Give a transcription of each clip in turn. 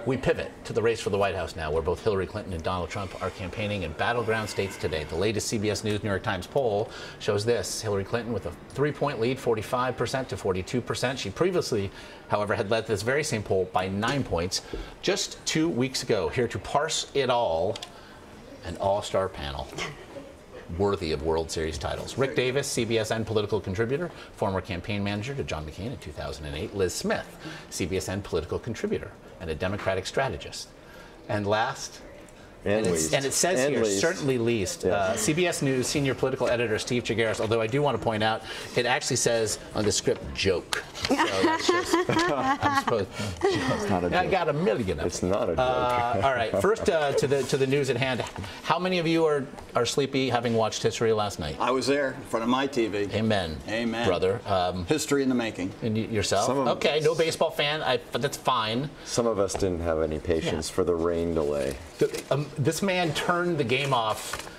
We pivot to the race for the White House now, where both Hillary Clinton and Donald Trump are campaigning in battleground states today. The latest CBS News New York Times poll shows this: Hillary Clinton with a 3-point lead, 45% to 42%. She previously, however, had led this very same poll by 9 points just 2 weeks ago. Here to parse it all, an all-star panel worthy of World Series titles. Rick Davis, CBSN political contributor, former campaign manager to John McCain in 2008. Liz Smith, CBSN political contributor and a Democratic strategist. And last, and it says here, certainly least, CBS News senior political editor Steve Chaggaris, although I do want to point out, it actually says on the script, joke. So that's just, I'm supposed it's not a joke. I got a million of It's not a joke. All right, first to the news at hand. How many of you are sleepy, having watched history last night? I was there in front of my TV. Amen. Amen. Brother. History in the making. And yourself? Okay, no baseball fan, but that's fine. Some of us didn't have any patience for the rain delay. This man turned the game off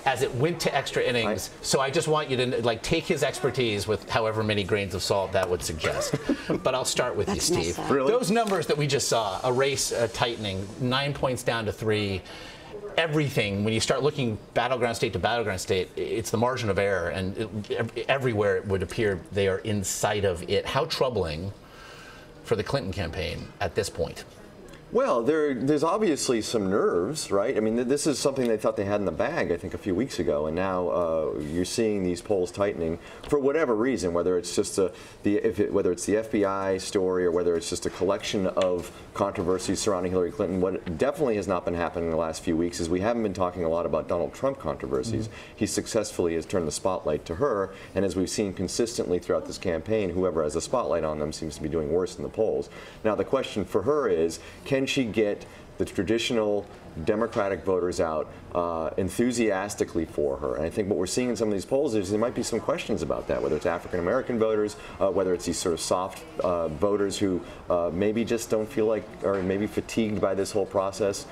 as it went to extra innings, so I just want you to take his expertise with however many grains of salt that would suggest. But I'll start with you, Steve. Really? Those numbers that we just saw, a race tightening, 9 points down to 3, everything, when you start looking battleground state to battleground state, it's the margin of error, and everywhere it would appear they are inside of it. How troubling for the Clinton campaign at this point? Well, there's obviously some nerves, right? I mean, this is something they thought they had in the bag, I think, a few weeks ago, and now you're seeing these polls tightening for whatever reason, whether it's just whether it's the FBI story or whether it's just a collection of controversies surrounding Hillary Clinton. What definitely has not been happening in the last few weeks is we haven't been talking a lot about Donald Trump controversies. He successfully has turned the spotlight to her, and as we've seen consistently throughout this campaign, whoever has a spotlight on them seems to be doing worse in the polls. Now, the question for her is, can she get the traditional Democratic voters out enthusiastically for her? And I think what we're seeing in some of these polls is there might be some questions about that, whether it's African-American voters, whether it's these sort of soft voters who maybe just don't feel like, or maybe fatigued by this whole process.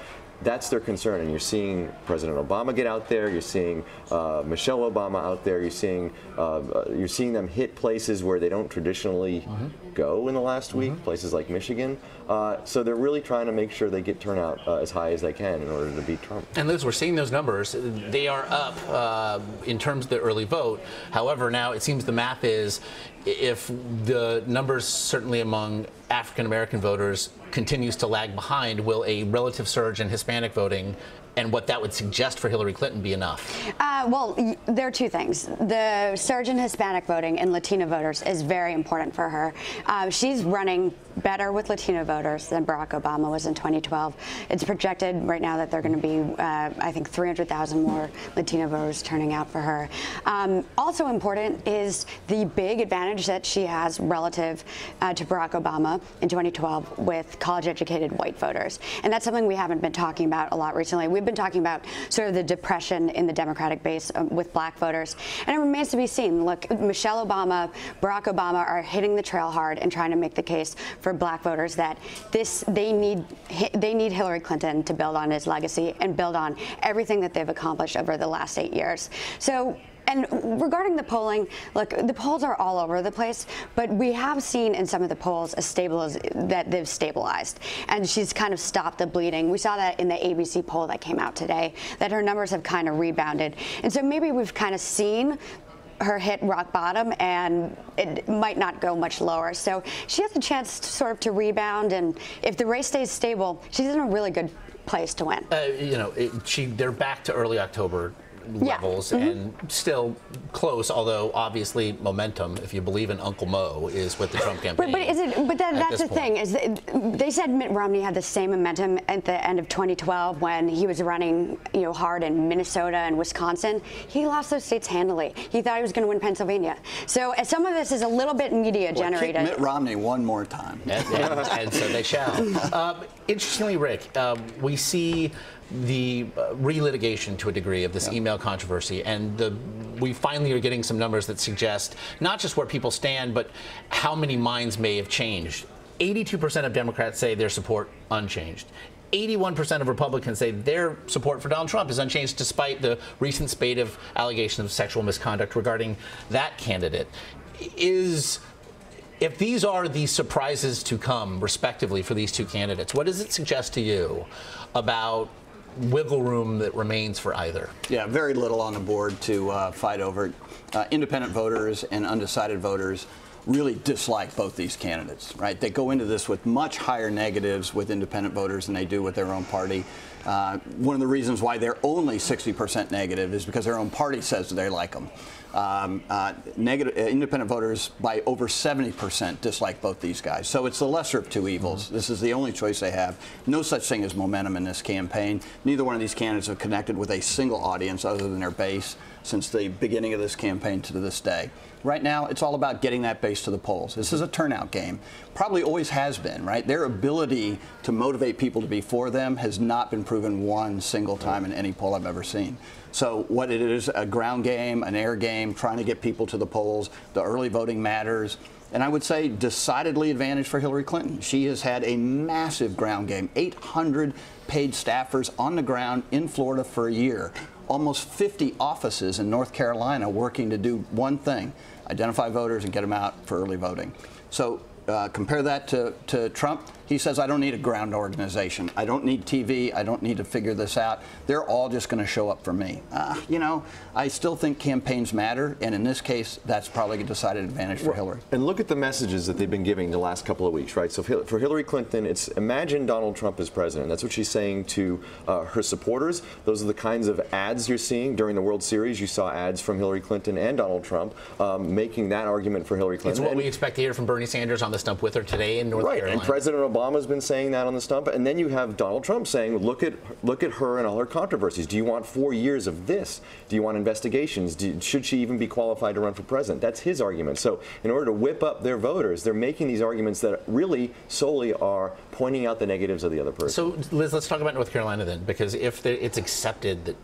That's their concern, and you're seeing President Obama get out there. You're seeing Michelle Obama out there. You're seeing them hit places where they don't traditionally go in the last week, places like Michigan. So they're really trying to make sure they get turnout as high as they can in order to beat Trump. And Liz, we're seeing those numbers. They are up in terms of the early vote. However, now it seems the math is, if the numbers certainly among African-American voters continues to lag behind, will a relative surge in Hispanic voting and what that would suggest for Hillary Clinton be enough? Well, there are two things. The surge in Hispanic voting and Latino voters is very important for her. She's running better with Latino voters than Barack Obama was in 2012. It's projected right now that there are going to be, I think, 300,000 more Latino voters turning out for her. Also important is the big advantage that she has relative to Barack Obama in 2012 with college-educated white voters. And that's something we haven't been talking about a lot recently. We've been talking about sort of the depression in the Democratic base with black voters, and it remains to be seen. Look, Michelle Obama, Barack Obama are hitting the trail hard and trying to make the case for black voters that they need Hillary Clinton to build on his legacy and build on everything that they've accomplished over the last 8 years. So. And regarding the polling, look, the polls are all over the place, but we have seen in some of the polls that they've stabilized, and she's kind of stopped the bleeding. We saw that in the ABC poll that came out today, that her numbers have kind of rebounded. And so maybe we've kind of seen her hit rock bottom, and it might not go much lower. So she has a chance to rebound, and if the race stays stable, she's in a really good place to win. They're back to early October levels, and still close, although obviously momentum, if you believe in Uncle Mo, is with the Trump campaign. But that's the thing, is they said Mitt Romney had the same momentum at the end of 2012 when he was running hard in Minnesota and Wisconsin. He lost those states handily. He thought he was going to win Pennsylvania. So some of this is a little bit media generated. Kick Mitt Romney one more time. And so they shall. Interestingly, Rick, we see the relitigation to a degree of this email controversy, and we finally are getting some numbers that suggest not just where people stand, but how many minds may have changed. 82% of Democrats say their support unchanged. 81% of Republicans say their support for Donald Trump is unchanged despite the recent spate of allegations of sexual misconduct regarding that candidate. If these are the surprises to come, respectively, for these two candidates, what does it suggest to you about wiggle room that remains for either? Yeah, very little on the board to fight over. Independent voters and undecided voters really dislike both these candidates, right? They go into this with much higher negatives with independent voters than they do with their own party. One of the reasons why they're only 60% negative is because their own party says they like them. Independent voters by over 70% dislike both these guys. So it's the lesser of two evils. This is the only choice they have. No such thing as momentum in this campaign. Neither one of these candidates have connected with a single audience other than their base since the beginning of this campaign to this day. Right now, it's all about getting that base to the polls. This is a turnout game. Probably always has been, right? Their ability to motivate people to be for them has not been proven one single time in any poll I've ever seen. So what it is, a ground game, an air game, trying to get people to the polls. The early voting matters. And I would say decidedly advantage for Hillary Clinton. She has had a massive ground game, 800 paid staffers on the ground in Florida for a year, almost 50 offices in North Carolina working to do one thing, identify voters and get them out for early voting. So compare that to Trump. He says, I don't need a ground organization. I don't need TV. I don't need to figure this out. They're all just going to show up for me. You know, I still think campaigns matter, and in this case, that's probably a decided advantage for Hillary. And look at the messages that they've been giving the last couple of weeks, right? So for Hillary Clinton, it's imagine Donald Trump as president. That's what she's saying to her supporters. Those are the kinds of ads you're seeing during the World Series. You saw ads from Hillary Clinton and Donald Trump making that argument for Hillary Clinton. It's what we expect to hear from Bernie Sanders on the stump with her today in North Carolina. And President Obama's been saying that on the stump, and then you have Donald Trump saying, look at her and all her controversies. Do you want 4 years of this? Do you want investigations? Should she even be qualified to run for president? That's his argument. So in order to whip up their voters, they're making these arguments that really solely are pointing out the negatives of the other person. So Liz, let's talk about North Carolina then, because if it's accepted that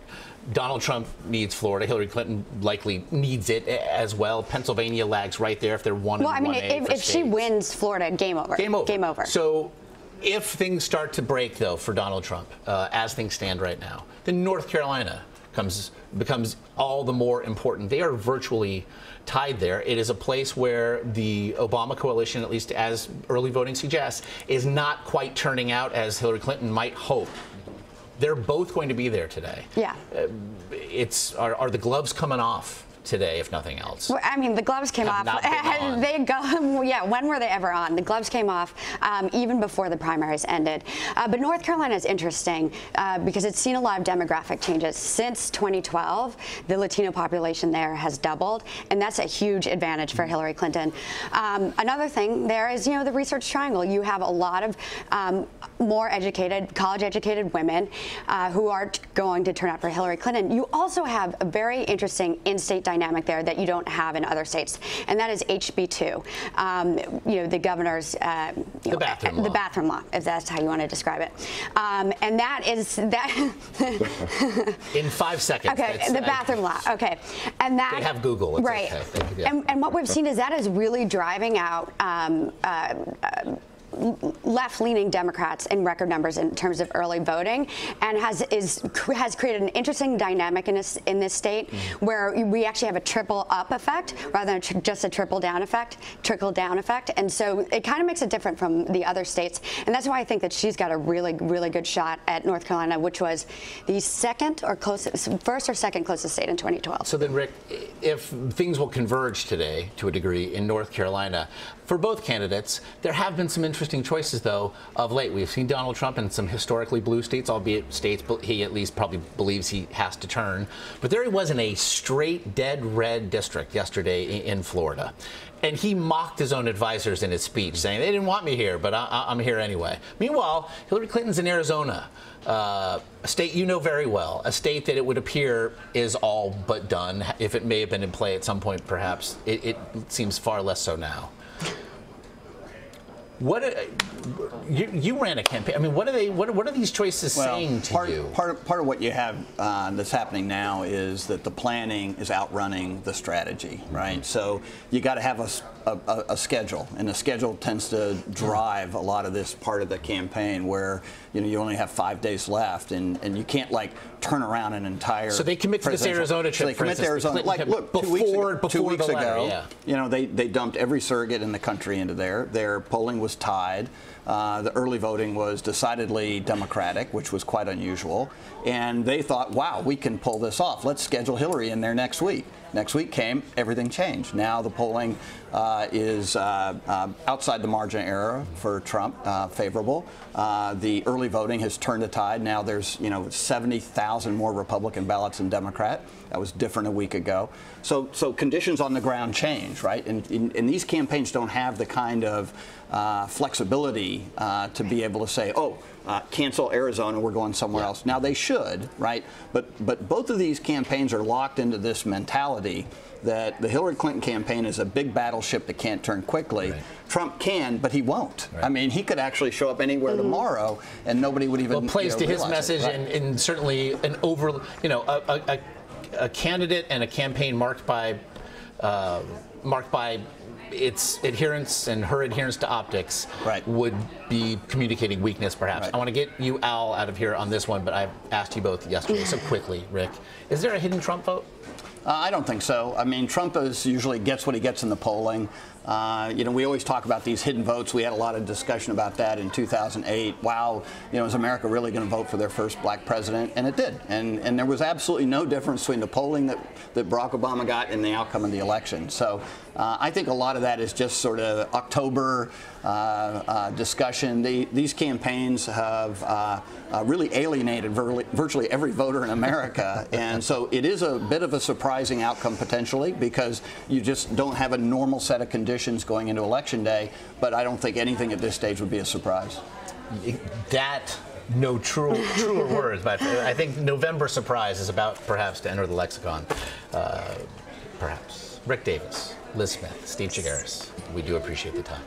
Donald Trump needs Florida, Hillary Clinton likely needs it as well. Pennsylvania lags right there if they're one. Well, I mean, if she wins Florida, game over. Game over. Game over. So if things start to break, though, for Donald Trump, as things stand right now, then North Carolina becomes all the more important. They are virtually tied there. It is a place where the Obama coalition, at least as early voting suggests, is not quite turning out as Hillary Clinton might hope. They're both going to be there today. Yeah. Are the gloves coming off today, if nothing else? Well, I mean, the gloves came off. Yeah, when were they ever on? The gloves came off even before the primaries ended. But North Carolina is interesting because it's seen a lot of demographic changes. Since 2012, the Latino population there has doubled, and that's a huge advantage for Hillary Clinton. Another thing there is, you know, the research triangle. You have a lot of more educated, college-educated women who are going to turn out for Hillary Clinton. You also have a very interesting in-state dynamic there that you don't have in other states, and that is HB2. You know, the governor's the bathroom law, if that's how you want to describe it. And that is that. In 5 seconds. Okay, the bathroom law. Okay, and that they have Google. It's right. Okay. Yeah. And what we've seen is that is really driving out left-leaning Democrats in record numbers in terms of early voting, and has created an interesting dynamic in this state where we actually have a triple-up effect rather than just a trickle-down effect. And so it kind of makes it different from the other states, and that's why I think that she's got a really, really good shot at North Carolina, which was the first or second closest state in 2012. So then, Rick, if things will converge today to a degree in North Carolina, for both candidates, there have been some interesting choices, though, of late. We've seen Donald Trump in some historically blue states, albeit states he at least probably believes he has to turn. But there he was in a straight dead red district yesterday in Florida. And he mocked his own advisors in his speech, saying, they didn't want me here, but I'm here anyway. Meanwhile, Hillary Clinton's in Arizona, a state you know very well, a state that it would appear is all but done. If it may have been in play at some point, perhaps, it seems far less so now. What you ran a campaign. I mean, what are these choices saying to you? Part of what you have that's happening now is that the planning is outrunning the strategy, right? So you got to have a schedule, and the schedule tends to drive a lot of this part of the campaign, where you only have 5 days left, and you can't like turn around an entire. So they commit to this Arizona trip. So they commit to Arizona. Like, look, before 2 weeks the ago, letter, yeah. They dumped every surrogate in the country into there. Their polling was tied. The early voting was decidedly Democratic, which was quite unusual. And they thought, wow, we can pull this off. Let's schedule Hillary in there next week. Next week came, everything changed. Now the polling is outside the margin of error for Trump, favorable. The early voting has turned the tide. Now there's 70,000 more Republican ballots than Democrat. That was different a week ago. So conditions on the ground change, right? And these campaigns don't have the kind of flexibility to be able to say, oh, cancel Arizona, we're going somewhere else. Now they should, right? But both of these campaigns are locked into this mentality that the Hillary Clinton campaign is a big battleship that can't turn quickly. Right. Trump can, but he won't. Right. I mean, he could actually show up anywhere tomorrow, and nobody would even. Well, it plays to his message, right? and certainly an a candidate and a campaign marked by its adherence and her adherence to optics, right, would be communicating weakness, perhaps. Right. I want to get you, Al, out of here on this one, but I asked you both yesterday. So quickly, Rick, is there a hidden Trump vote? I don't think so. I mean, Trump usually gets what he gets in the polling. We always talk about these hidden votes. We had a lot of discussion about that in 2008. Wow, is America really going to vote for their first black president? And it did. And there was absolutely no difference between the polling that Barack Obama got and the outcome of the election. So I think a lot of that is just sort of October discussion. These campaigns have really alienated virtually every voter in America. And so it is a bit of a surprising outcome potentially, because you just don't have a normal set of conditions going into Election Day. But I don't think anything at this stage would be a surprise. No truer words, but I think November surprise is about perhaps to enter the lexicon. Perhaps. Rick Davis, Liz Smith, Steve Chaggaris, we do appreciate the time.